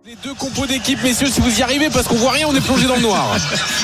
Les deux compos d'équipe, messieurs, si vous y arrivez, parce qu'on voit rien, on est plongé dans le noir.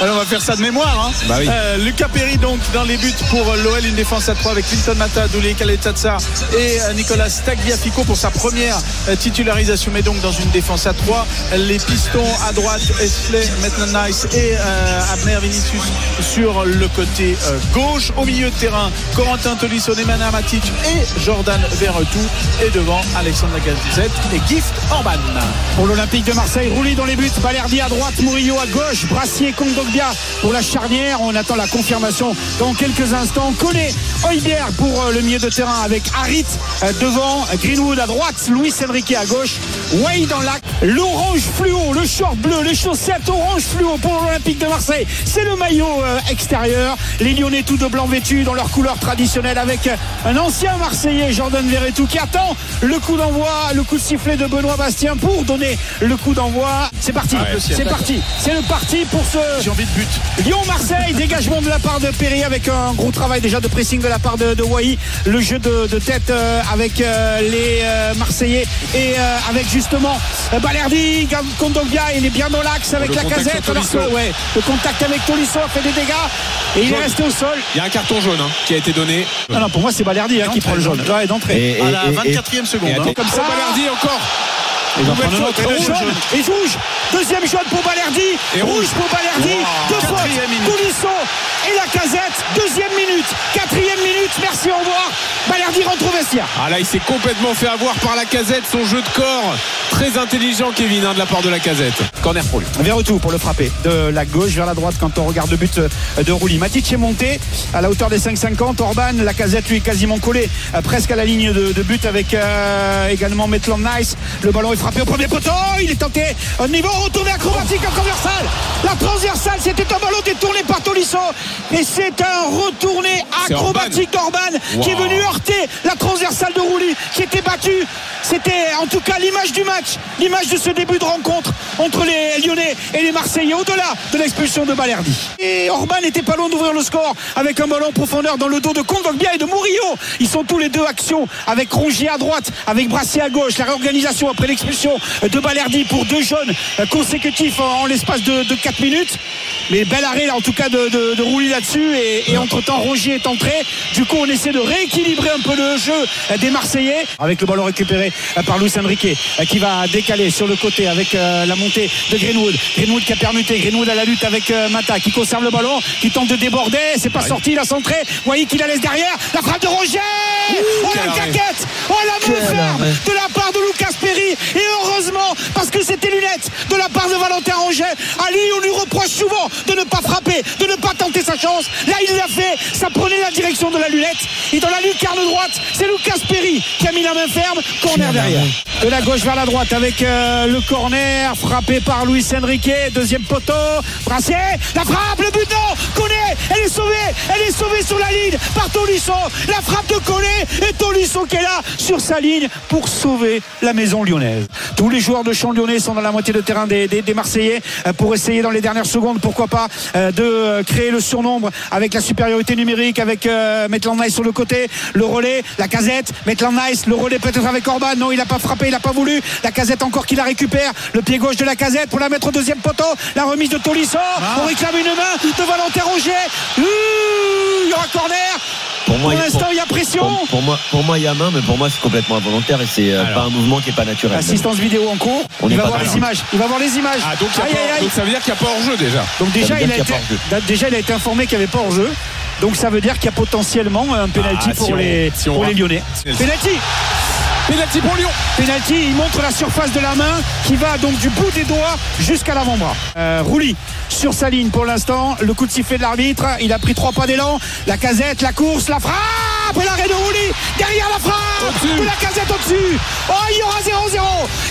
Alors on va faire ça de mémoire. Bah oui. Lucas Perry donc dans les buts pour l'OL, une défense à 3 avec Clinton Mata, Doulé Kaletatsa et Nicolas Tagliafico pour sa première titularisation, mais donc dans une défense à 3. Les pistons à droite, Esley, Maitland-Nice et Abner Vinicius sur le côté gauche. Au milieu de terrain, Corentin Tolisso, Nemanja Matic et Jordan Verretou, et devant Alexandre Lacazette et Gift Orban. Pour l'Olympique de Marseille, Rouly dans les buts, Balerdi à droite, Murillo à gauche, Brassier, Kondogbia pour la charnière. On attend la confirmation dans quelques instants. Koné, Højbjerg pour le milieu de terrain avec Harit devant, Greenwood à droite, Luis Enrique à gauche, Way dans l'axe, l'orange fluo, le short bleu, les chaussettes orange fluo pour l'Olympique de Marseille. C'est le maillot extérieur. Les Lyonnais tout de blanc vêtus dans leur couleur traditionnelle avec un ancien Marseillais, Jordan Verretou, qui attend le coup d'envoi, le coup de sifflet de Benoît Bastien pour donner le coup d'envoi. C'est parti, c'est parti, c'est le parti pour ce J'ai envie de but. Lyon-Marseille. Dégagement de la part de Perry avec un gros travail déjà de pressing de la part de Wai. Le jeu de tête avec les Marseillais et avec justement Balerdi, Kondogbia. Il est bien dans l'axe avec la casette. Le contact avec Tolisso a fait des dégâts et il est resté au sol. Il y a un carton jaune qui a été donné. Non, pour moi c'est Balerdi qui prend le jaune. Ouais, d'entrée. À la 24e seconde. Comme ça, Balerdi encore. Il va prendre notre jaune et rouge. Deuxième jaune pour Balerdi et rouge pour Balerdi. Deux fautes, Tolisso et la casette. Deuxième minute, 4e minute. Merci, au revoir. Balerdi rentre au vestiaire. Ah là, il s'est complètement fait avoir par la casette. Son jeu de corps très intelligent, Kevin, de la part de la casette. Corner pour lui. Verretou pour le frapper de la gauche vers la droite quand on regarde le but de Rouly. Matic est monté à la hauteur des 5,50. Orban, la casette lui est quasiment collé presque à la ligne de but avec également Maitland-Nice. Le ballon est frappé au premier poteau. Il est tenté au niveau retourné acrobatique en transversale. La transversale, c'était un ballon détourné par Tolisso et c'est un retourné acrobatique d'Orban qui est venu heurter la transversale de Rouly qui était battue. C'était en tout cas l'image du match, l'image de ce début de rencontre entre les Lyonnais et les Marseillais au-delà de l'expulsion de Balerdi. Et Orban n'était pas loin d'ouvrir le score avec un ballon en profondeur dans le dos de Kondogbia et de Murillo. Ils sont tous les deux action avec Rongier à droite, avec Brassier à gauche. La réorganisation après l'expulsion de Balerdi pour 2 jaunes consécutifs en l'espace de 4 minutes. Mais bel arrêt là en tout cas de Rouly là-dessus et entre-temps Rongier est entré. Du coup on essaie de rééquilibrer un peu le jeu des Marseillais avec le ballon récupéré par Luis Enrique qui va décaler sur le côté avec la montée de Greenwood qui a permuté, Greenwood à la lutte avec Mata qui conserve le ballon, qui tente de déborder, c'est pas sorti, il a centré, vous voyez qu'il la laisse derrière, la frappe de Rongier, la caquette, la main ferme de la part de Lucas Perry et heureusement parce que c'était lunettes de la part de Valentin Rongier. Ali, on lui reproche souvent de ne pas frapper, de ne pas tenter sa chance. Là il l'a fait, ça prenait la direction de la lunette et dans la lucarne droite c'est Lucas Perry qui a mis la main ferme, corner derrière. De la gauche vers la droite avec le corner frappé par Luis Enrique, deuxième poteau, Brassier, la frappe, le but non, Koné, elle est sauvée sur la ligne par Tolisso, la frappe de Koné et Tolisso qui est là sur sa ligne pour sauver la maison lyonnaise. Tous les joueurs de champ lyonnais sont dans la moitié de terrain des Marseillais pour essayer dans les dernières secondes, pourquoi pas, de créer le surnombre avec la supériorité numérique avec Maitland-Nice sur le côté, le relais, la casette, Maitland-Nice, le relais peut-être avec Orban, non il n'a pas frappé, il n'a pas voulu, la casette encore qui la récupère, le pied gauche de la casette pour la mettre au deuxième poteau, la remise de Tolisso, on réclame une main de Valentin Rongier, il y aura corner. Pour l'instant il y a pression. Pour moi il y a main, mais pour moi c'est complètement involontaire et c'est pas un mouvement qui est pas naturel. Assistance vidéo en cours. Il va voir les images. Ah, donc ça veut dire qu'il n'y a pas hors-jeu déjà. Donc déjà il a été informé qu'il n'y avait pas hors-jeu. Donc ça veut dire qu'il y a potentiellement un penalty pour les Lyonnais. Penalty pour Lyon. Penalty, il montre la surface de la main qui va donc du bout des doigts jusqu'à l'avant-bras. Rouly sur sa ligne pour l'instant. Le coup de sifflet de l'arbitre. Il a pris 3 pas d'élan. La casette, la course, la frappe et l'arrêt de Rouly. Derrière la frappe de la casette au-dessus. Oh, il y aura 0-0.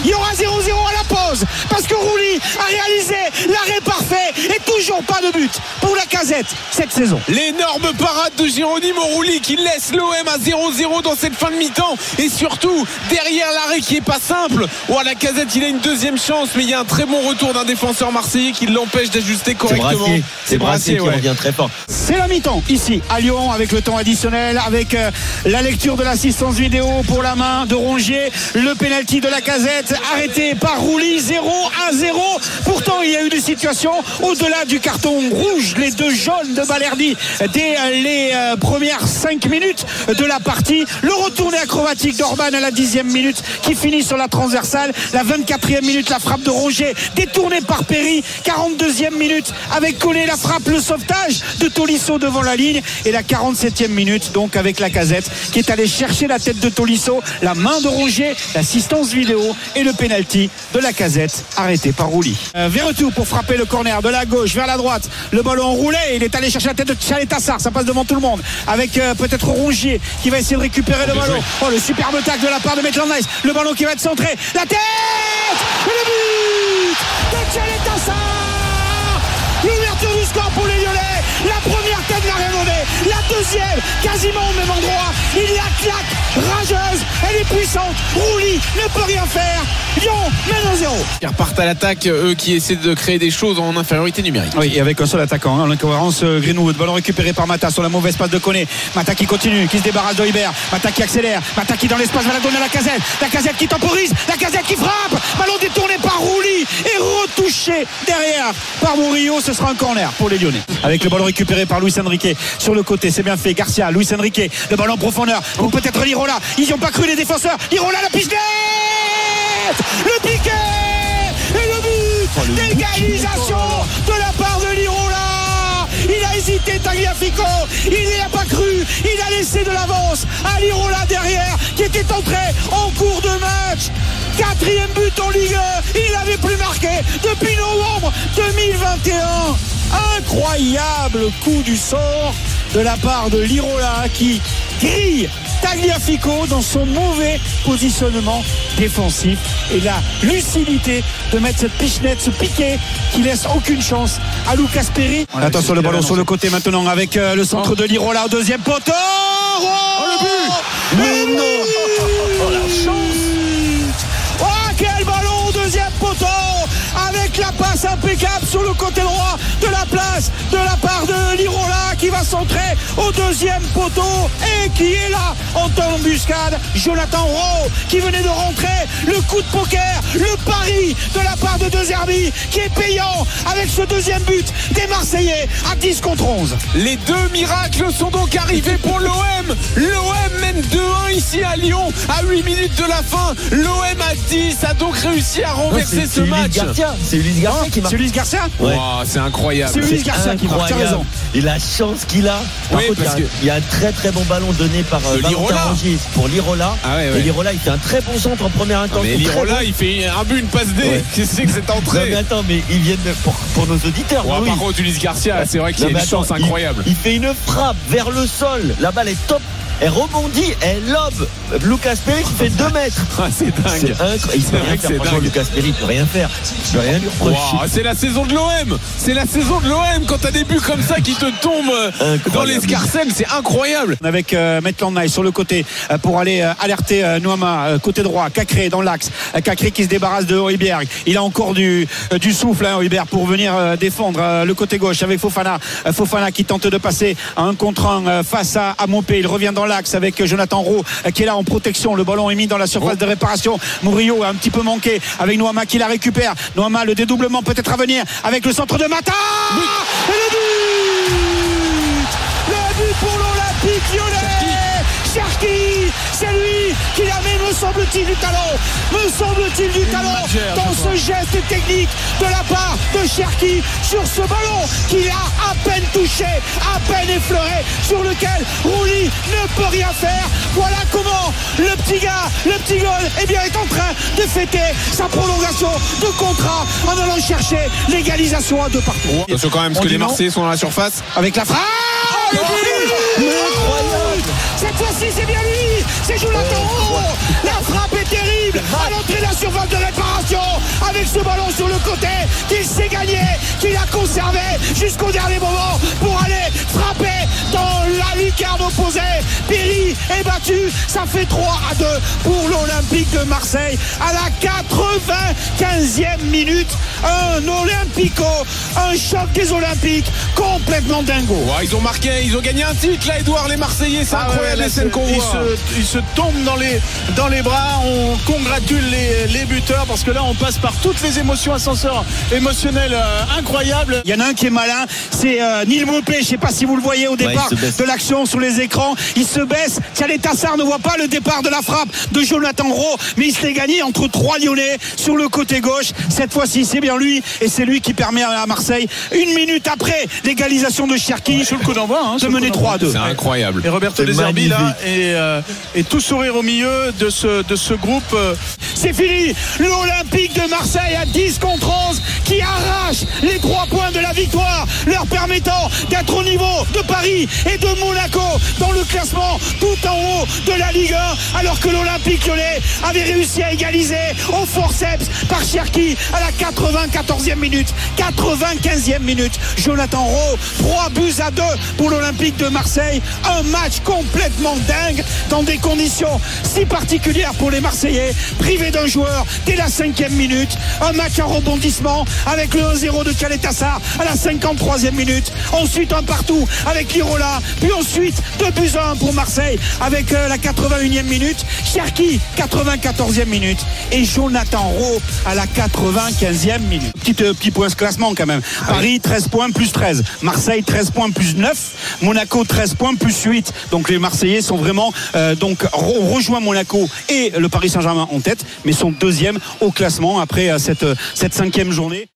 Il y aura 0-0 à la pause parce que Rouly a réalisé l'arrêt parfait et toujours pas de but pour la casette. Lacazette cette saison. L'énorme parade de Geronimo Rulli qui laisse l'OM à 0-0 dans cette fin de mi-temps, et surtout derrière l'arrêt qui est pas simple. Lacazette, il a une deuxième chance, mais il y a un très bon retour d'un défenseur marseillais qui l'empêche d'ajuster correctement. C'est Brassier qui revient très fort. C'est la mi-temps ici à Lyon, avec le temps additionnel, avec la lecture de l'assistance vidéo pour la main de Rongier, le pénalty de Lacazette arrêté par Rulli. 0-0. Pourtant il y a eu des situations au-delà du carton rouge, les deux jaunes de Balerdi dès les premières 5 minutes de la partie. Le retourné acrobatique d'Orban à la 10e minute qui finit sur la transversale. La 24e minute, la frappe de Rongier détournée par Perry. 42e minute avec Koné, la frappe, le sauvetage de Tolisso devant la ligne. Et la 47e minute donc avec Lacazette qui est allé chercher la tête de Tolisso, la main de Rongier, l'assistance vidéo et le pénalty de Lacazette arrêté par Rulli. Verretou pour frapper le corner de la gauche vers la droite. Le ballon roulé, il est allé chercher la tête de Chalet-Tassar, ça passe devant tout le monde avec peut-être Rongier qui va essayer de récupérer le ballon. Le superbe tacle de la part de Maitland-Nice, le ballon qui va être centré, la tête et le but de Chalet-Tassar. L'ouverture du score pour les Lyonnais. La première tête n'a rien donné, la deuxième quasiment au même endroit. Il la claque rageuse, elle est puissante. Rulli ne peut rien faire. Lyon mène 1-0. Ils repartent à l'attaque, eux qui essaient de créer des choses en infériorité numérique. Oui, et avec un seul attaquant, en l'occurrence Greenwood. Ballon récupéré par Mata sur la mauvaise passe de Koné. Mata qui continue, qui se débarrasse de Hibert. Mata qui accélère, Mata qui dans l'espace va la donner à Lacazette. Lacazette qui temporise, Lacazette qui frappe. Ballon détourné par Rulli et retouché derrière par Murillo. Ce sera un corner pour les Lyonnais. Avec le ballon récupéré par Luis Enrique sur le côté, c'est bien fait. Garcia, Luis Enrique, le ballon en profondeur. Ou peut-être Lirola. Ils n'y ont pas cru les défenseurs. Lirola, la piste. Le piqué et le but d'égalisation de la part de Lirola. Il a hésité Tagliafico, il n'y a pas cru, il a laissé de l'avance à Lirola derrière qui était entré en cours de match. 4e but en Ligue 1, il n'avait plus marqué depuis novembre 2021. Incroyable coup du sort de la part de Lirola qui grille Tagliafico dans son mauvais positionnement défensif, et la lucidité de mettre cette pichenette, ce piqué qui laisse aucune chance à Lucas Perry. Attention, le ballon sur le côté maintenant avec le centre de Lirola au deuxième poteau. Le but. Mais non. La chance. Quel ballon au deuxième poteau avec la passe impeccable sur le côté droit de la place de la part de Lirola qui va centrer au deuxième poteau et qui est là en temps d'embuscade. Jonathan Rowe qui venait de rentrer, le coup de poker, le pari de la part de De Zerbi qui est payant avec ce deuxième but des Marseillais à 10 contre 11. Les deux miracles sont donc arrivés pour l'OM. L'OM mène 2-1 ici à Lyon à 8 minutes de la fin. L'OM à 10 a donc réussi à renverser ce match. C'est Ulysse Garcia qui marque. C'est Ulysse Garcia. Ouais. C'est incroyable. C'est Ulysse Garcia qui marque, tu as raison. Et la chance qu'il a. Oui, parce il y a un très très bon ballon donné par Valentin Rongier pour Lirola. Ah ouais. Et Lirola il fait un très bon centre en première intention. Mais Lirola il fait un but, une passe D. Ouais. Qu'est-ce que c'est que cette entrée? Non mais attends, mais ils viennent pour nos auditeurs. Ouais, par contre Ulysse Garcia, c'est vrai qu'il y a une chance incroyable. Il fait une frappe vers le sol. La balle est top. Elle rebondit, elle lobe Lucas Perry qui fait 2 mètres. Ah, c'est dingue. Il peut rien faire. Franchement, Lucas Perry il peut rien faire. Je peux rien lui reprocher. Wow, c'est la saison de l'OM. C'est la saison de l'OM quand t'as des buts comme ça qui te tombent dans l'escarcelle. C'est incroyable. Avec Maitland-Nice sur le côté pour aller alerter Noama côté droit. Cacré dans l'axe. Cacré qui se débarrasse de Højbjerg. Il a encore du souffle, Højbjerg, pour venir défendre le côté gauche avec Fofana. Fofana qui tente de passer à 1 contre 1 face à Mopé. Il revient dans l'axe avec Jonathan Rowe qui est là en protection. Le ballon est mis dans la surface de réparation. Murillo a un petit peu manqué avec Noama qui la récupère. Noama, le dédoublement peut-être à venir avec le centre de Mata. Et le but pour l'Olympique Lyonnais. Cherki, c'est lui qui amène, me semble-t-il, du talent dans ce geste technique de la part de Cherki sur ce ballon qu'il a à peine touché, à peine effleuré, sur lequel Rulli ne peut rien faire. Voilà comment le petit goal est en train de fêter sa prolongation de contrat en allant chercher l'égalisation à 2 partout. Attention quand même parce que les Marseillais sont dans la surface. Avec la frappe. Incroyable. Cette fois-ci c'est bien lui, c'est Jonathan Rowe. La frappe est terrible à l'entrée de la surface de réparation avec ce ballon sur le côté qu'il s'est gagné, qu'il a conservé jusqu'au dernier moment pour aller frapper dans la lucarne opposée. Piri est battu, ça fait 3-2 pour l'Olympique de Marseille à la 95e minute. Un Olympico, un choc des Olympiques complètement dingo. Ouais, ils ont marqué, ils ont gagné un titre là, Edouard, les Marseillais, c'est incroyable, ouais, les scènes qu'on voit. Ils se tombent dans les bras. On congratule les buteurs parce que là on passe par toutes les émotions, ascenseurs émotionnels incroyables. Il y en a un qui est malin, c'est Neil Maupay. Je ne sais pas si vous le voyez au départ de l'action sur les écrans. Il se baisse. Thialé Tassar ne voit pas le départ de la frappe de Jonathan Rowe, mais il se l'est gagné entre 3 Lyonnais sur le côté gauche. Cette fois-ci, c'est bien lui, et c'est lui qui permet à Marseille, une minute après l'égalisation de Cherki, sur le coup d'envoi, de mener 3-2. C'est incroyable. Et Roberto De Zerbi là et tout sourire au milieu de ce groupe. C'est fini. L'Olympique de Marseille à 10 contre 11 qui arrache les 3 points de la victoire, leur permettant d'être au niveau de Paris et de Monaco dans le classement tout en haut de la Ligue 1, alors que l'Olympique lyonnais avait réussi à égaliser au forceps par Cherki à la 94e minute. 95e minute, Jonathan Rowe, 3-2 pour l'Olympique de Marseille. Un match complètement dingue dans des conditions si particulières pour les Marseillais, privés d'un joueur dès la 5e minute. Un match en rebondissement avec le 1-0 de Thialé Tassar à la 53e minute. Ensuite un partout avec Lirola, puis ensuite 2-1 pour Marseille avec la 81e minute. Cherki 94e minute et Jonathan Rowe à la 95e minute. Petit point de classement quand même. Paris 13 points plus 13, Marseille 13 points plus 9, Monaco 13 points plus 8. Donc les Marseillais sont vraiment on rejoint Monaco et le Paris Saint-Germain en tête, mais sont deuxième au classement après cette 5e journée.